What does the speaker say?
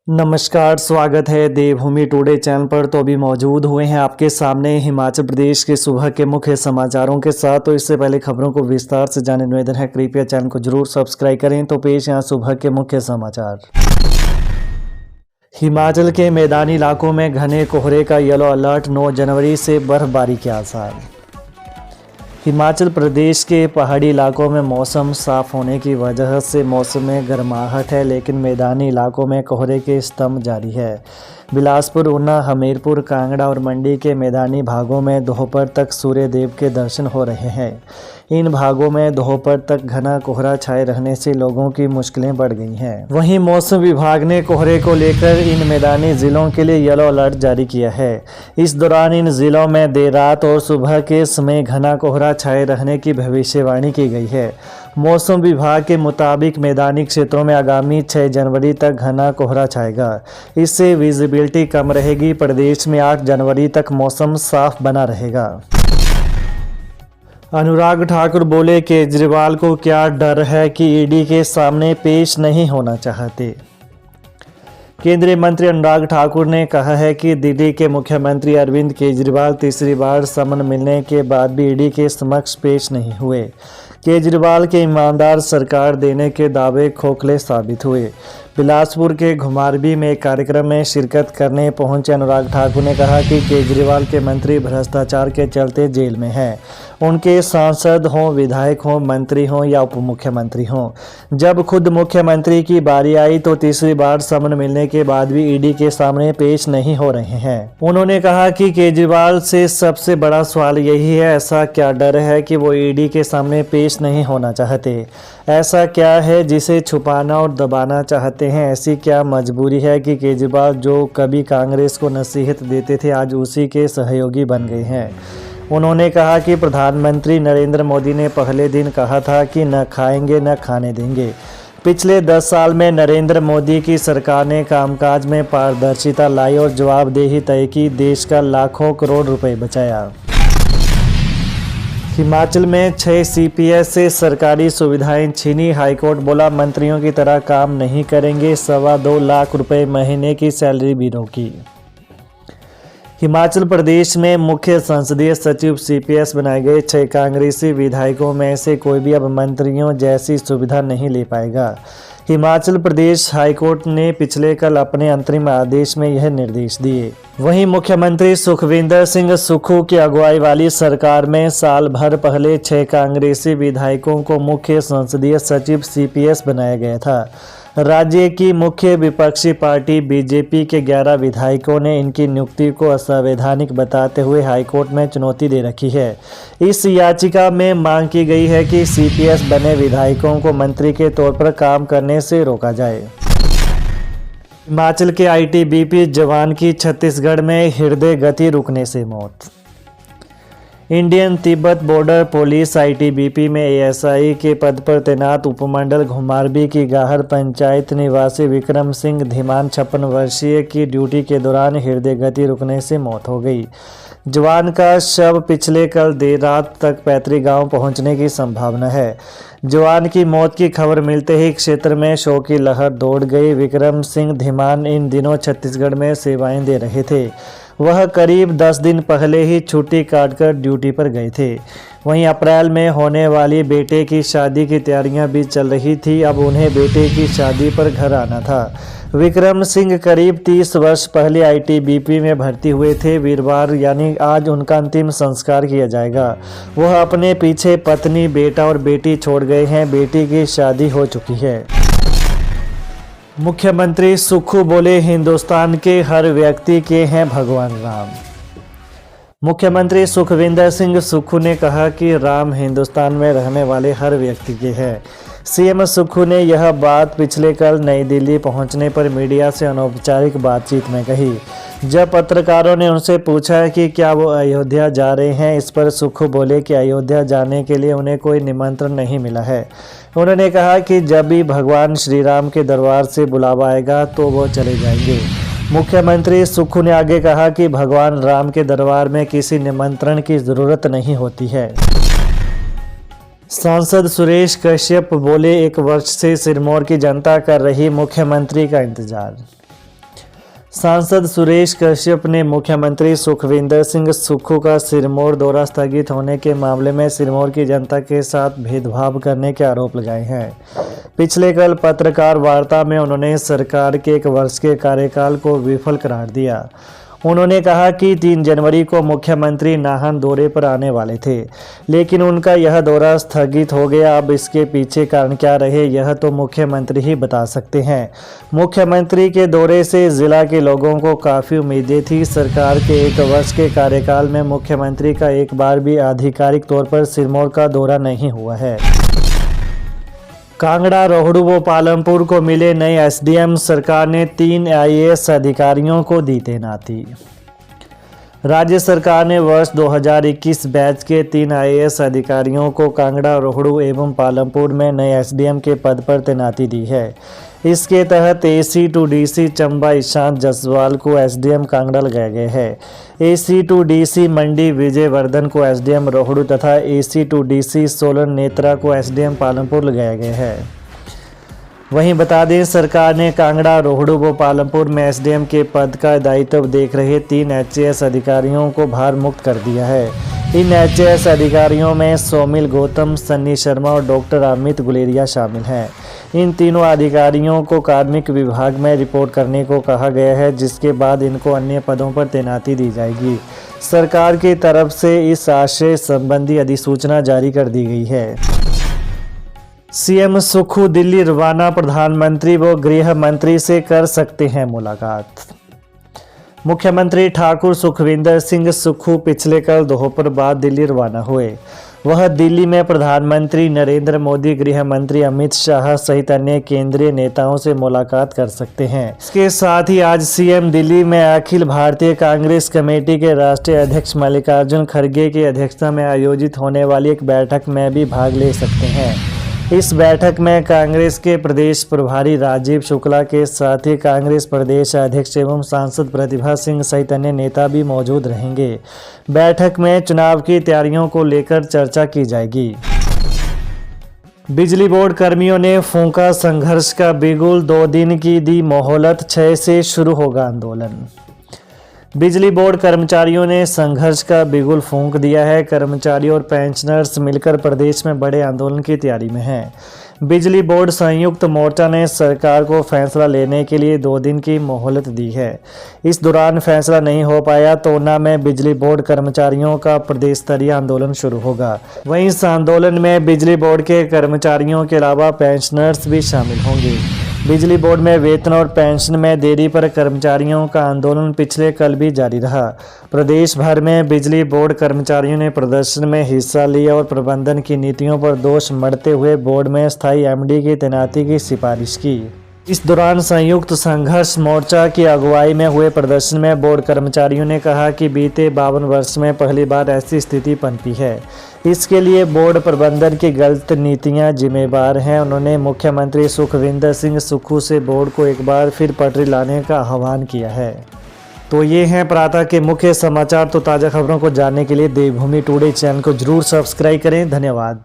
नमस्कार, स्वागत है देवभूमि टुडे चैनल पर। तो अभी मौजूद हुए हैं आपके सामने हिमाचल प्रदेश के सुबह के मुख्य समाचारों के साथ। तो इससे पहले खबरों को विस्तार से जाने निवेदन है, कृपया चैनल को जरूर सब्सक्राइब करें। तो पेश यहाँ सुबह के मुख्य समाचार। हिमाचल के मैदानी इलाकों में घने कोहरे का येलो अलर्ट, 9 जनवरी से बर्फबारी के आसार। हिमाचल प्रदेश के पहाड़ी इलाकों में मौसम साफ होने की वजह से मौसम में गर्माहट है, लेकिन मैदानी इलाकों में कोहरे के स्तंभ जारी है। बिलासपुर, ऊना, हमीरपुर, कांगड़ा और मंडी के मैदानी भागों में दोपहर तक सूर्य देव के दर्शन हो रहे हैं। इन भागों में दोपहर तक घना कोहरा छाए रहने से लोगों की मुश्किलें बढ़ गई हैं। वहीं मौसम विभाग ने कोहरे को लेकर इन मैदानी जिलों के लिए येलो अलर्ट जारी किया है। इस दौरान इन जिलों में देर रात और सुबह के समय घना कोहरा छाए रहने की भविष्यवाणी की गई है। मौसम विभाग के मुताबिक मैदानी क्षेत्रों में आगामी 6 जनवरी तक घना कोहरा छाएगा। इससे विजिबिलिटी कम रहेगी। प्रदेश में 8 जनवरी तक मौसम साफ बना रहेगा। अनुराग ठाकुर बोले, केजरीवाल को क्या डर है कि ईडी के सामने पेश नहीं होना चाहते। केंद्रीय मंत्री अनुराग ठाकुर ने कहा है कि दिल्ली के मुख्यमंत्री अरविंद केजरीवाल तीसरी बार समन मिलने के बाद भी ईडी के समक्ष पेश नहीं हुए। केजरीवाल के ईमानदार सरकार देने के दावे खोखले साबित हुए। बिलासपुर के घुमारवी में एक कार्यक्रम में शिरकत करने पहुंचे अनुराग ठाकुर ने कहा कि केजरीवाल के मंत्री भ्रष्टाचार के चलते जेल में हैं। उनके सांसद हों, विधायक हों, मंत्री हों या उप मुख्यमंत्री हों, जब खुद मुख्यमंत्री की बारी आई तो तीसरी बार समन मिलने के बाद भी ईडी के सामने पेश नहीं हो रहे हैं। उन्होंने कहा कि केजरीवाल से सबसे बड़ा सवाल यही है, ऐसा क्या डर है कि वो ईडी के सामने पेश नहीं होना चाहते। ऐसा क्या है जिसे छुपाना और दबाना चाहते हैं। ऐसी क्या मजबूरी है कि केजरीवाल जो कभी कांग्रेस को नसीहत देते थे आज उसी के सहयोगी बन गए हैं। उन्होंने कहा कि प्रधानमंत्री नरेंद्र मोदी ने पहले दिन कहा था कि न खाएंगे न खाने देंगे। पिछले 10 साल में नरेंद्र मोदी की सरकार ने कामकाज में पारदर्शिता लाई और जवाबदेही तय की, देश का लाखों करोड़ रुपए बचाया। हिमाचल में 6 सीपीएस से सरकारी सुविधाएं छीनी, हाईकोर्ट बोला मंत्रियों की तरह काम नहीं करेंगे, 2.25 लाख रुपए महीने की सैलरी भी रोकी। हिमाचल प्रदेश में मुख्य संसदीय सचिव सीपीएस बनाए गए 6 कांग्रेसी विधायकों में से कोई भी अब मंत्रियों जैसी सुविधा नहीं ले पाएगा। हिमाचल प्रदेश हाईकोर्ट ने पिछले कल अपने अंतरिम आदेश में यह निर्देश दिए। वहीं मुख्यमंत्री सुखविंदर सिंह सुक्खू की अगुवाई वाली सरकार में साल भर पहले 6 कांग्रेसी विधायकों को मुख्य संसदीय सचिव सीपीएस बनाया गया था। राज्य की मुख्य विपक्षी पार्टी बीजेपी के 11 विधायकों ने इनकी नियुक्ति को असंवैधानिक बताते हुए हाईकोर्ट में चुनौती दे रखी है। इस याचिका में मांग की गई है कि सीपीएस बने विधायकों को मंत्री के तौर पर काम करने से रोका जाए। हिमाचल के आईटीबीपी जवान की छत्तीसगढ़ में हृदय गति रुकने से मौत। Indian Tibet border police ITBP में एएसआई के पद पर तैनात उपमंडल घुमारवी की गाहर पंचायत निवासी विक्रम सिंह धीमान 56 वर्षीय की ड्यूटी के दौरान हृदय गति रुकने से मौत हो गई। जवान का शव पिछले कल देर रात तक पैतृक गांव पहुंचने की संभावना है। जवान की मौत की खबर मिलते ही क्षेत्र में शोक की लहर दौड़ गई। विक्रम सिंह धीमान इन दिनों छत्तीसगढ़ में सेवाएं दे रहे थे। वह करीब 10 दिन पहले ही छुट्टी काटकर ड्यूटी पर गए थे। वहीं अप्रैल में होने वाली बेटे की शादी की तैयारियां भी चल रही थी। अब उन्हें बेटे की शादी पर घर आना था। विक्रम सिंह करीब 30 वर्ष पहले आईटीबीपी में भर्ती हुए थे। वीरवार यानी आज उनका अंतिम संस्कार किया जाएगा। वह अपने पीछे पत्नी, बेटा और बेटी छोड़ गए हैं। बेटी की शादी हो चुकी है। मुख्यमंत्री सुक्खू बोले, हिंदुस्तान के हर व्यक्ति के हैं भगवान राम। मुख्यमंत्री सुखविंदर सिंह सुक्खू ने कहा कि राम हिंदुस्तान में रहने वाले हर व्यक्ति के हैं। सीएम सुक्खू ने यह बात पिछले कल नई दिल्ली पहुंचने पर मीडिया से अनौपचारिक बातचीत में कही। जब पत्रकारों ने उनसे पूछा कि क्या वो अयोध्या जा रहे हैं, इस पर सुक्खू बोले कि अयोध्या जाने के लिए उन्हें कोई निमंत्रण नहीं मिला है। उन्होंने कहा कि जब भी भगवान श्री राम के दरबार से बुलावा आएगा तो वो चले जाएंगे। मुख्यमंत्री सुक्खू ने आगे कहा कि भगवान राम के दरबार में किसी निमंत्रण की जरूरत नहीं होती है। सांसद सुरेश कश्यप बोले, 1 वर्ष से सिरमौर की जनता कर रही मुख्यमंत्री का इंतजार। सांसद सुरेश कश्यप ने मुख्यमंत्री सुखविंदर सिंह सुक्खू का सिरमौर दौरा स्थगित होने के मामले में सिरमौर की जनता के साथ भेदभाव करने के आरोप लगाए हैं। पिछले कल पत्रकार वार्ता में उन्होंने सरकार के 1 वर्ष के कार्यकाल को विफल करार दिया। उन्होंने कहा कि 3 जनवरी को मुख्यमंत्री नाहन दौरे पर आने वाले थे, लेकिन उनका यह दौरा स्थगित हो गया। अब इसके पीछे कारण क्या रहे, यह तो मुख्यमंत्री ही बता सकते हैं। मुख्यमंत्री के दौरे से जिला के लोगों को काफ़ी उम्मीदें थी। सरकार के 1 वर्ष के कार्यकाल में मुख्यमंत्री का एक बार भी आधिकारिक तौर पर सिरमौर का दौरा नहीं हुआ है। कांगड़ा, रोहड़ू व पालमपुर को मिले नए एसडीएम। सरकार ने 3 आईएएस अधिकारियों को दी तैनाती। राज्य सरकार ने वर्ष 2021 बैच के 3 आईएएस अधिकारियों को कांगड़ा, रोहड़ू एवं पालमपुर में नए एसडीएम के पद पर तैनाती दी है। इसके तहत AC to DC Chamba Ishant Jaswal को एसडीएम कांगड़ा लगाया गया है। AC to DC Mandi Vijayvardhan को एसडीएम रोहड़ू तथा AC to DC Solan Netra को एसडीएम पालमपुर लगाया गया है। वहीं बता दें, सरकार ने कांगड़ा, रोहड़ू व पालमपुर में एसडीएम के पद का दायित्व देख रहे 3 एचएएस अधिकारियों को भार मुक्त कर दिया है। इन एचएएस अधिकारियों में सोमिल गौतम, सन्नी शर्मा और डॉक्टर अमित गुलेरिया शामिल हैं। इन तीनों अधिकारियों को कार्मिक विभाग में रिपोर्ट करने को कहा गया है, जिसके बाद इनको अन्य पदों पर तैनाती दी जाएगी। सरकार की तरफ से इस आशय संबंधी अधिसूचना जारी कर दी गई है। सीएम सुक्खू दिल्ली रवाना। प्रधानमंत्री व गृह मंत्री से कर सकते हैं मुलाकात। मुख्यमंत्री ठाकुर सुखविंदर सिंह सुक्खू पिछले कल दोपहर बाद दिल्ली रवाना हुए। वह दिल्ली में प्रधानमंत्री नरेंद्र मोदी, गृह मंत्री अमित शाह सहित अन्य केंद्रीय नेताओं से मुलाकात कर सकते हैं। इसके साथ ही आज सीएम दिल्ली में अखिल भारतीय कांग्रेस कमेटी के राष्ट्रीय अध्यक्ष मल्लिकार्जुन खड़गे की अध्यक्षता में आयोजित होने वाली एक बैठक में भी भाग ले सकते हैं। इस बैठक में कांग्रेस के प्रदेश प्रभारी राजीव शुक्ला के साथ ही कांग्रेस प्रदेश अध्यक्ष एवं सांसद प्रतिभा सिंह सहित अन्य नेता भी मौजूद रहेंगे। बैठक में चुनाव की तैयारियों को लेकर चर्चा की जाएगी। बिजली बोर्ड कर्मियों ने फूंका संघर्ष का बिगुल। 2 दिन की दी मोहलत, 6 से शुरू होगा आंदोलन। बिजली बोर्ड कर्मचारियों ने संघर्ष का बिगुल फूंक दिया है। कर्मचारी और पेंशनर्स मिलकर प्रदेश में बड़े आंदोलन की तैयारी में हैं। बिजली बोर्ड संयुक्त मोर्चा ने सरकार को फैसला लेने के लिए 2 दिन की मोहलत दी है। इस दौरान फैसला नहीं हो पाया तो ऊना में बिजली बोर्ड कर्मचारियों का प्रदेश स्तरीय आंदोलन शुरू होगा। वहीं इस आंदोलन में बिजली बोर्ड के कर्मचारियों के अलावा पेंशनर्स भी शामिल होंगे। बिजली बोर्ड में वेतन और पेंशन में देरी पर कर्मचारियों का आंदोलन पिछले कल भी जारी रहा। प्रदेश भर में बिजली बोर्ड कर्मचारियों ने प्रदर्शन में हिस्सा लिया और प्रबंधन की नीतियों पर दोष मढ़ते हुए बोर्ड में स्थायी एमडी की तैनाती की सिफारिश की। इस दौरान संयुक्त संघर्ष मोर्चा की अगुवाई में हुए प्रदर्शन में बोर्ड कर्मचारियों ने कहा कि बीते 52 वर्ष में पहली बार ऐसी स्थिति पनपी है। इसके लिए बोर्ड प्रबंधन की गलत नीतियां जिम्मेदार हैं। उन्होंने मुख्यमंत्री सुखविंदर सिंह सुक्खू से बोर्ड को एक बार फिर पटरी लाने का आह्वान किया है। तो ये हैं प्रातः के मुख्य समाचार। तो ताज़ा खबरों को जानने के लिए देवभूमि टुडे चैनल को जरूर सब्सक्राइब करें। धन्यवाद।